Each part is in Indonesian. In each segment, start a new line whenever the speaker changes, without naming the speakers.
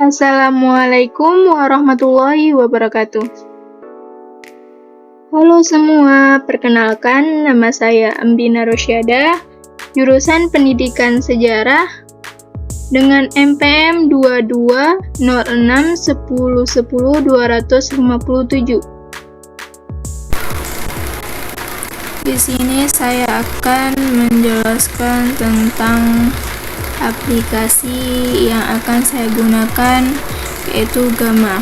Assalamualaikum warahmatullahi wabarakatuh. Halo semua, perkenalkan nama saya Ambina Rosyada, jurusan Pendidikan Sejarah dengan MPM 220610100257. Di sini saya akan menjelaskan tentang aplikasi yang akan saya gunakan, yaitu Gamma.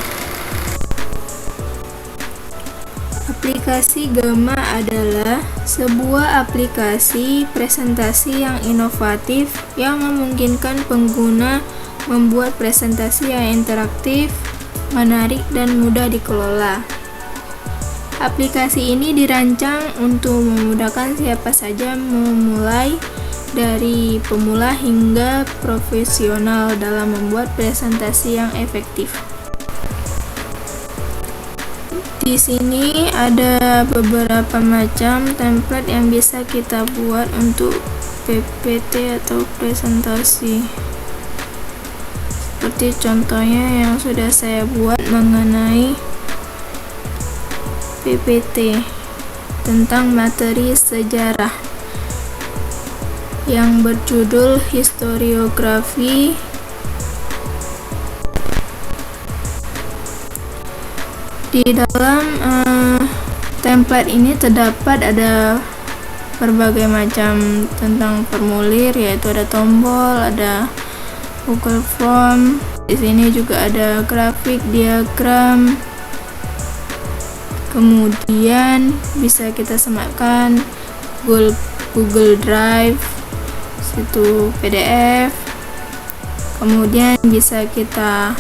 Aplikasi Gamma adalah sebuah aplikasi presentasi yang inovatif yang memungkinkan pengguna membuat presentasi yang interaktif, menarik, dan mudah dikelola. Aplikasi ini dirancang untuk memudahkan siapa saja memulai, dari pemula hingga profesional, dalam membuat presentasi yang efektif. Di sini ada beberapa macam template yang bisa kita buat untuk PPT atau presentasi. Seperti contohnya yang sudah saya buat mengenai PPT tentang materi sejarah yang berjudul historiografi. Di dalam template ini terdapat ada berbagai macam tentang formulir, yaitu ada tombol, ada Google Form. Di sini juga ada grafik, diagram. Kemudian bisa kita sematkan Google Drive, situ PDF. Kemudian bisa kita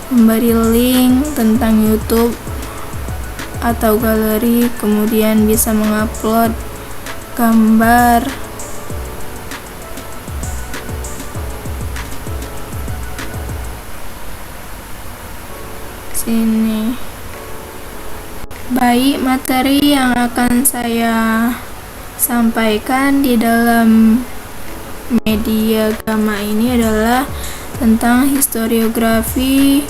memberi link tentang YouTube atau galeri, kemudian bisa mengupload gambar. Sini. Baik, materi yang akan saya sampaikan di dalam media Gamma ini adalah tentang historiografi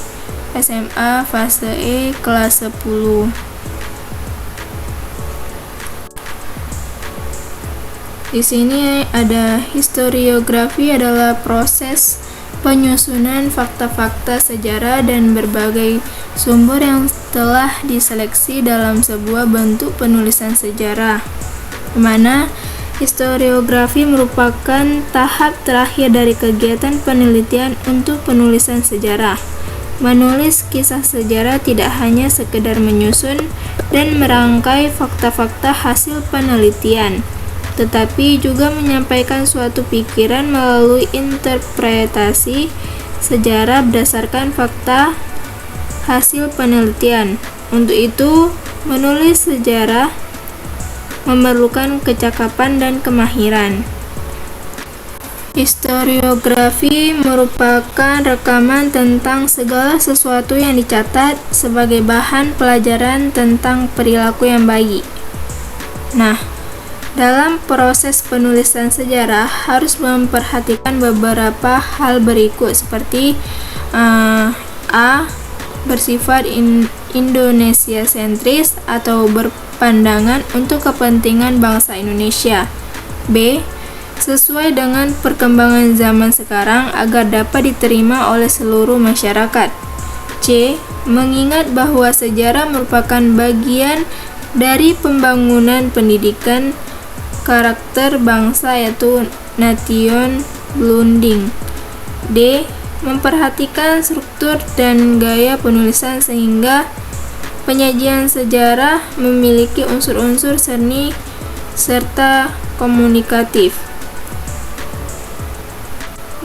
SMA fase E kelas 10. Di sini ada historiografi adalah proses penyusunan fakta-fakta sejarah dan berbagai sumber yang telah diseleksi dalam sebuah bentuk penulisan sejarah, di mana historiografi merupakan tahap terakhir dari kegiatan penelitian untuk penulisan sejarah. Menulis kisah sejarah tidak hanya sekedar menyusun dan merangkai fakta-fakta hasil penelitian, tetapi juga menyampaikan suatu pikiran melalui interpretasi sejarah berdasarkan fakta hasil penelitian. Untuk itu, menulis sejarah memerlukan kecakapan dan kemahiran. Historiografi merupakan rekaman tentang segala sesuatu yang dicatat sebagai bahan pelajaran tentang perilaku yang baik. Nah, dalam proses penulisan sejarah harus memperhatikan beberapa hal berikut, seperti A. Bersifat Indonesia sentris atau berpandangan untuk kepentingan bangsa Indonesia. B. Sesuai dengan perkembangan zaman sekarang agar dapat diterima oleh seluruh masyarakat. C. Mengingat bahwa sejarah merupakan bagian dari pembangunan pendidikan karakter bangsa, yaitu nation building. D. Memperhatikan struktur dan gaya penulisan sehingga penyajian sejarah memiliki unsur-unsur seni serta komunikatif.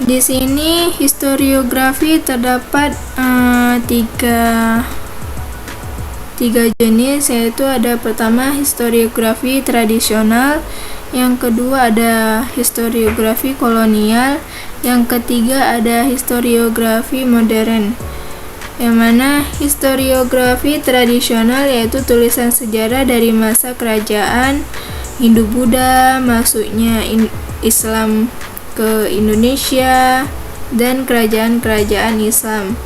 Di sini historiografi terdapat tiga jenis, yaitu ada pertama historiografi tradisional, yang kedua ada historiografi kolonial, yang ketiga ada historiografi modern. Yang mana historiografi tradisional yaitu tulisan sejarah dari masa kerajaan Hindu-Buddha, masuknya Islam ke Indonesia, dan kerajaan-kerajaan Islam.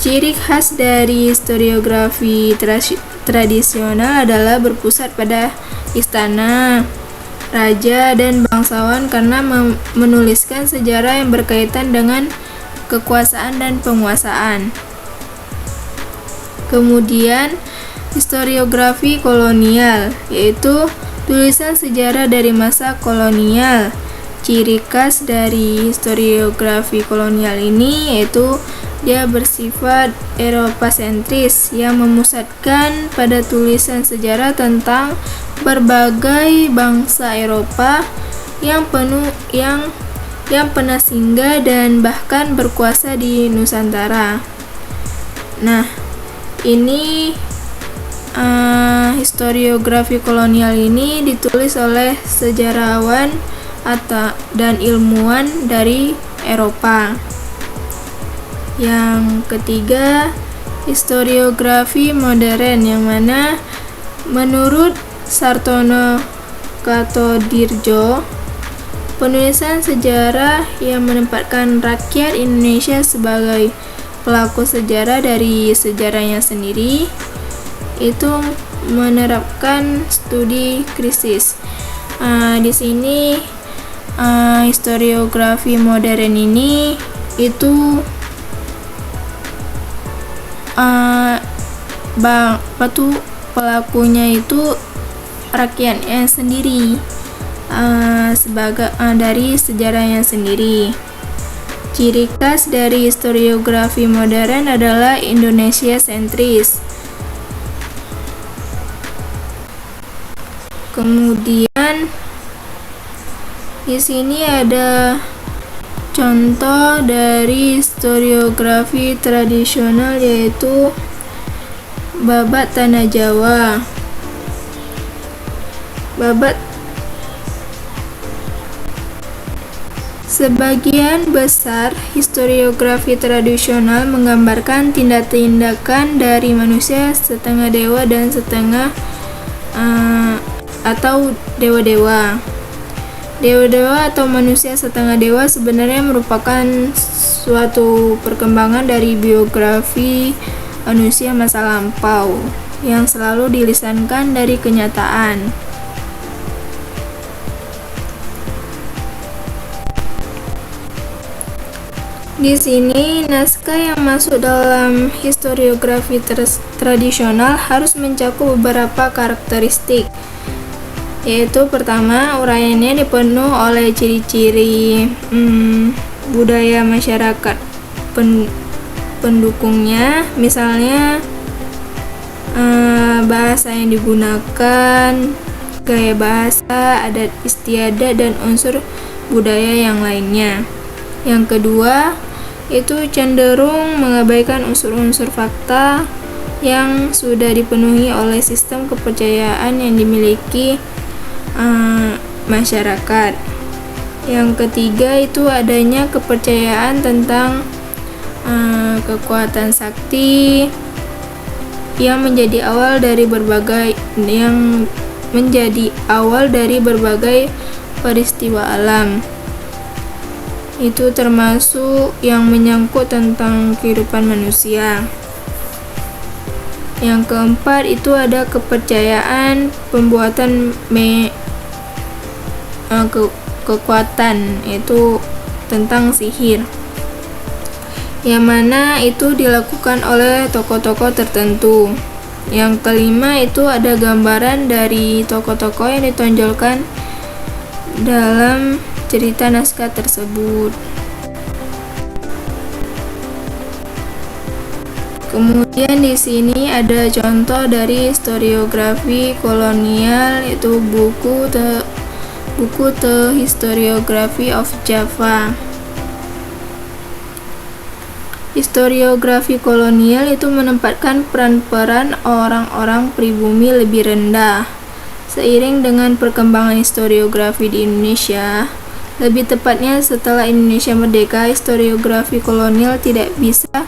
Ciri khas dari historiografi tradisional adalah berpusat pada istana, raja, dan bangsawan karena menuliskan sejarah yang berkaitan dengan kekuasaan dan penguasaan. Kemudian, historiografi kolonial, yaitu tulisan sejarah dari masa kolonial. Ciri khas dari historiografi kolonial ini yaitu dia bersifat Eropa sentris yang memusatkan pada tulisan sejarah tentang berbagai bangsa Eropa yang pernah singgah dan bahkan berkuasa di Nusantara. Nah, ini historiografi kolonial ini ditulis oleh sejarawan dan ilmuwan dari Eropa. Yang ketiga, historiografi modern, yang mana menurut Sartono Kartodirjo, penulisan sejarah yang menempatkan rakyat Indonesia sebagai pelaku sejarah dari sejarahnya sendiri, itu menerapkan studi krisis. Di sini historiografi modern ini itu pelakunya itu rakyatnya sendiri, sebagai dari sejarahnya sendiri. Ciri khas dari historiografi modern adalah Indonesia sentris. Kemudian di sini ada contoh dari historiografi tradisional, yaitu Babat Tanah Jawa. Sebagian besar historiografi tradisional menggambarkan tindak-tindakan dari manusia setengah dewa dan setengah atau dewa-dewa. Dewa-dewa atau manusia setengah dewa sebenarnya merupakan suatu perkembangan dari biografi manusia masa lampau yang selalu dilisankan dari kenyataan. Di sini, naskah yang masuk dalam historiografi tradisional harus mencakup beberapa karakteristik, yaitu pertama, uraiannya dipenuhi oleh ciri-ciri budaya masyarakat pendukungnya, misalnya bahasa yang digunakan, gaya bahasa, adat istiadat, dan unsur budaya yang lainnya. Yang kedua, itu cenderung mengabaikan unsur-unsur fakta yang sudah dipenuhi oleh sistem kepercayaan yang dimiliki masyarakat. Yang ketiga, itu adanya kepercayaan tentang kekuatan sakti yang menjadi awal dari berbagai peristiwa alam. Itu termasuk yang menyangkut tentang kehidupan manusia. Yang keempat, itu ada kepercayaan pembuatan kekuatan, itu tentang sihir, yang mana itu dilakukan oleh tokoh-tokoh tertentu. Yang kelima, itu ada gambaran dari tokoh-tokoh yang ditonjolkan dalam cerita naskah tersebut. Kemudian di sini ada contoh dari historiografi kolonial, yaitu buku The Historiography of Java. Historiografi kolonial itu menempatkan peran-peran orang-orang pribumi lebih rendah. Seiring dengan perkembangan historiografi di Indonesia, lebih tepatnya setelah Indonesia merdeka, historiografi kolonial tidak bisa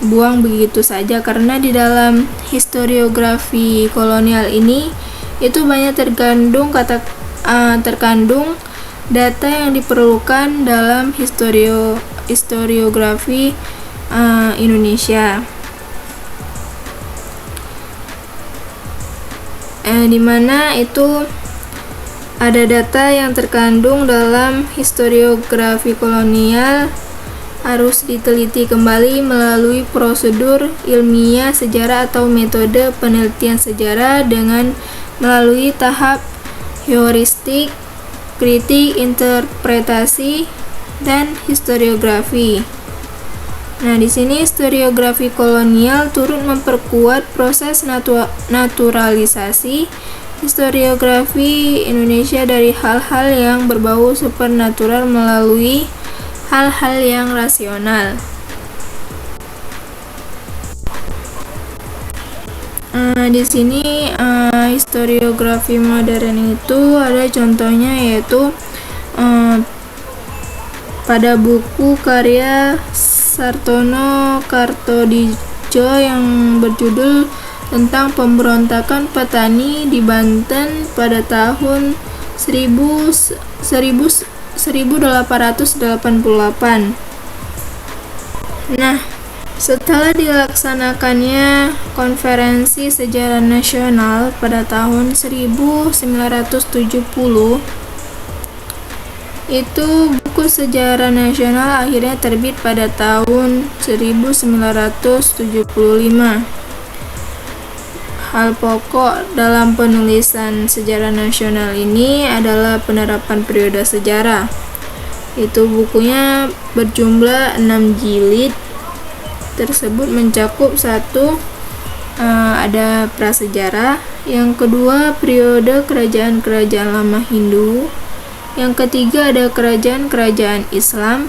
buang begitu saja, karena di dalam historiografi kolonial ini itu banyak terkandung data yang diperlukan dalam historiografi Indonesia. Di mana itu ada data yang terkandung dalam historiografi kolonial harus diteliti kembali melalui prosedur ilmiah sejarah atau metode penelitian sejarah dengan melalui tahap heuristik, kritik, interpretasi, dan historiografi. Nah, di sini historiografi kolonial turut memperkuat proses naturalisasi historiografi Indonesia dari hal-hal yang berbau supernatural melalui hal-hal yang rasional. Di sini historiografi modern itu ada contohnya, yaitu pada buku karya Sartono Kartodinjo yang berjudul tentang pemberontakan petani di Banten pada tahun 1888. Nah, setelah dilaksanakannya Konferensi Sejarah Nasional pada tahun 1970, itu buku sejarah nasional akhirnya terbit pada tahun 1975. Hal pokok dalam penulisan sejarah nasional ini adalah penerapan periode sejarah. Itu bukunya berjumlah 6 jilid. Tersebut mencakup satu, ada prasejarah, yang kedua periode kerajaan-kerajaan lama Hindu, yang ketiga ada kerajaan-kerajaan Islam,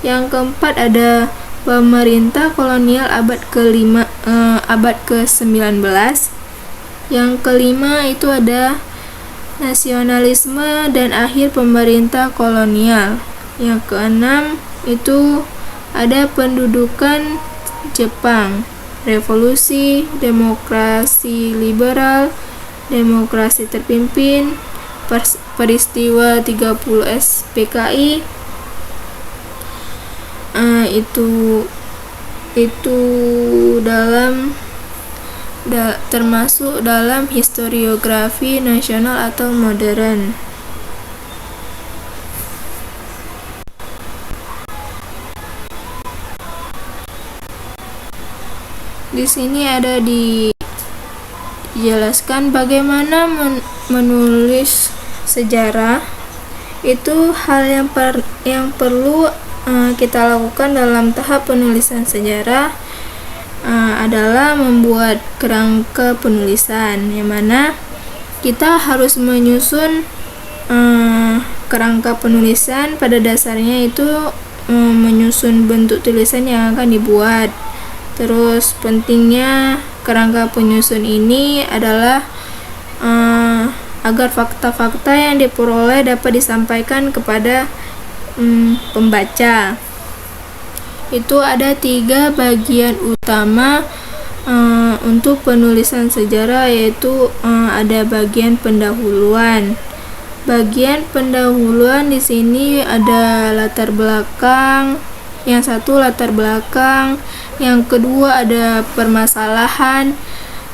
yang keempat ada pemerintah kolonial abad ke-19, yang kelima itu ada nasionalisme dan akhir pemerintah kolonial, yang keenam itu ada pendudukan Jepang, revolusi, demokrasi liberal, demokrasi terpimpin, peristiwa 30 SPKI, itu termasuk dalam historiografi nasional atau modern. Di sini ada dijelaskan bagaimana menulis sejarah. Itu hal yang perlu kita lakukan dalam tahap penulisan sejarah adalah membuat kerangka penulisan, yang mana kita harus menyusun kerangka penulisan. Pada dasarnya itu menyusun bentuk tulisan yang akan dibuat. Terus pentingnya kerangka penyusun ini adalah agar fakta-fakta yang diperoleh dapat disampaikan kepada pembaca. Itu ada 3 bagian utama untuk penulisan sejarah, yaitu ada bagian pendahuluan. Bagian pendahuluan di sini ada latar belakang. Yang satu latar belakang, yang kedua ada permasalahan,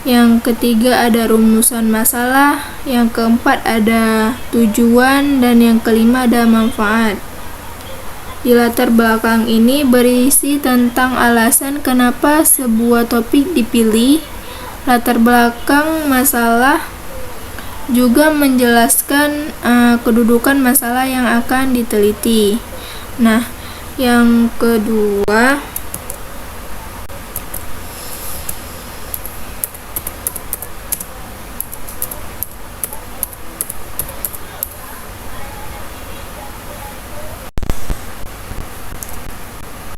yang ketiga ada rumusan masalah, yang keempat ada tujuan, dan yang kelima ada manfaat. Di latar belakang ini berisi tentang alasan kenapa sebuah topik dipilih. Latar belakang masalah juga menjelaskan kedudukan masalah yang akan diteliti. Nah, yang kedua,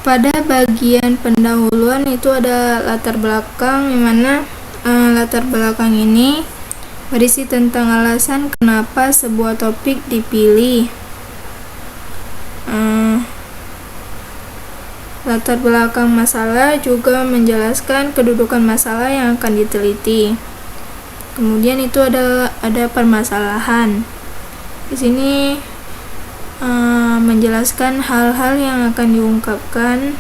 pada bagian pendahuluan itu ada latar belakang, yang mana latar belakang ini berisi tentang alasan kenapa sebuah topik dipilih. Latar belakang masalah juga menjelaskan kedudukan masalah yang akan diteliti. Kemudian itu ada permasalahan. Di sini menjelaskan hal-hal yang akan diungkapkan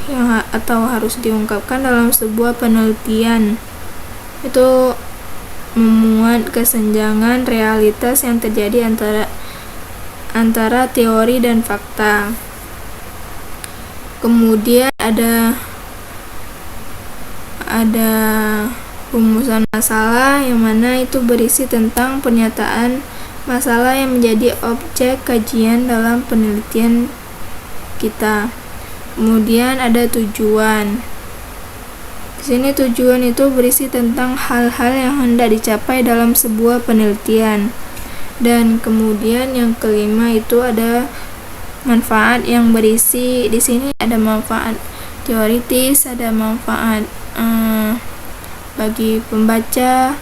atau harus diungkapkan dalam sebuah penelitian. Itu memuat kesenjangan realitas yang terjadi antara teori dan fakta. Kemudian ada rumusan masalah, yang mana itu berisi tentang pernyataan masalah yang menjadi objek kajian dalam penelitian kita. Kemudian ada tujuan. Di sini tujuan itu berisi tentang hal-hal yang hendak dicapai dalam sebuah penelitian. Dan kemudian yang kelima itu ada manfaat, yang berisi di sini ada manfaat teoritis, ada manfaat bagi pembaca.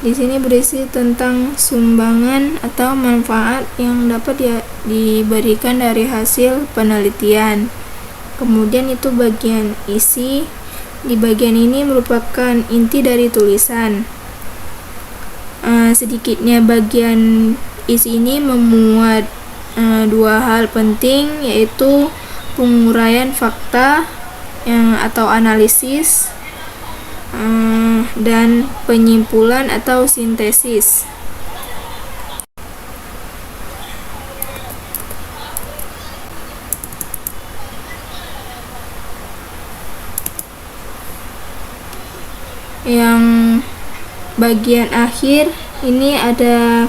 Di sini berisi tentang sumbangan atau manfaat yang dapat diberikan dari hasil penelitian. Kemudian itu bagian isi. Di bagian ini merupakan inti dari tulisan. Sedikitnya bagian isi ini memuat dua hal penting, yaitu penguraian fakta atau analisis, dan penyimpulan atau sintesis. Yang bagian akhir ini ada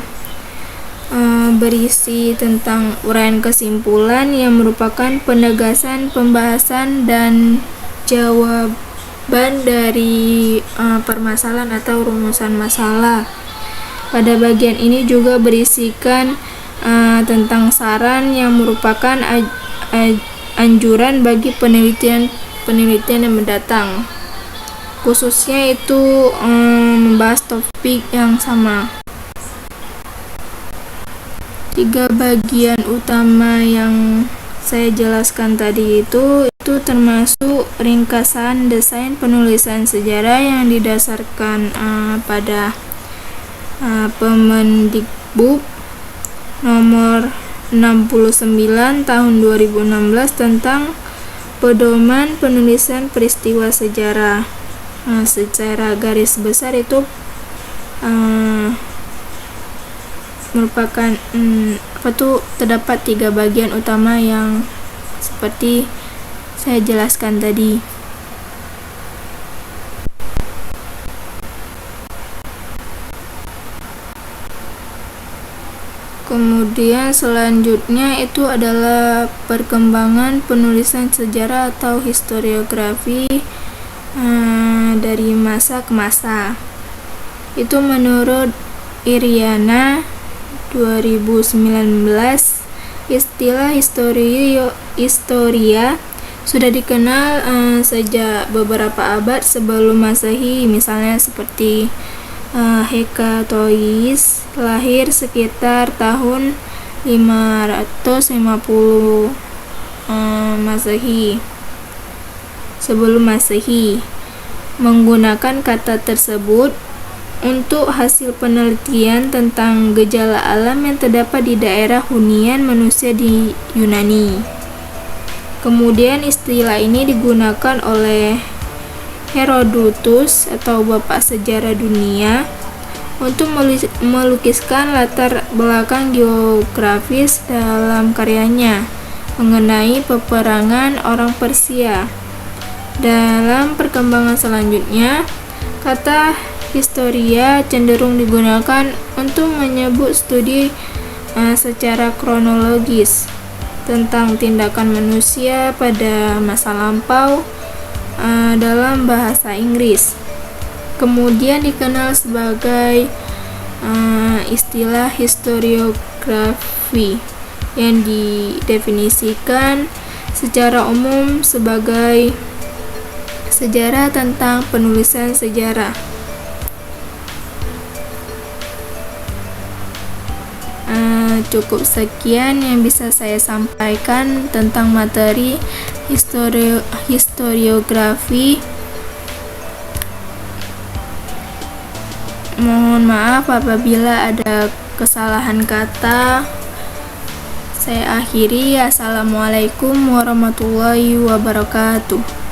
berisi tentang uraian kesimpulan, yang merupakan penegasan pembahasan dan jawaban dari permasalahan atau rumusan masalah. Pada bagian ini juga berisikan tentang saran, yang merupakan anjuran bagi penelitian yang mendatang. Khususnya itu membahas topik yang sama. 3 bagian utama yang saya jelaskan tadi itu termasuk ringkasan desain penulisan sejarah yang didasarkan pada Permendikbud nomor 69 tahun 2016 tentang pedoman penulisan peristiwa sejarah. Secara garis besar itu merupakan terdapat 3 bagian utama yang seperti saya jelaskan tadi. Kemudian selanjutnya itu adalah perkembangan penulisan sejarah atau historiografi dari masa ke masa. Itu menurut Iriana 2019, istilah historia sudah dikenal sejak beberapa abad sebelum Masehi. Misalnya seperti Hekatois lahir sekitar tahun 550 Masehi, sebelum Masehi, menggunakan kata tersebut untuk hasil penelitian tentang gejala alam yang terdapat di daerah hunian manusia di Yunani. Kemudian istilah ini digunakan oleh Herodotus atau bapak sejarah dunia untuk melukiskan latar belakang geografis dalam karyanya mengenai peperangan orang Persia. Dalam perkembangan selanjutnya, kata historia cenderung digunakan untuk menyebut studi secara kronologis tentang tindakan manusia pada masa lampau dalam bahasa Inggris. Kemudian dikenal sebagai istilah historiografi, yang didefinisikan secara umum sebagai sejarah tentang penulisan sejarah. Cukup sekian yang bisa saya sampaikan tentang materi historiografi. Mohon maaf apabila ada kesalahan kata. Saya akhiri. Assalamualaikum warahmatullahi wabarakatuh.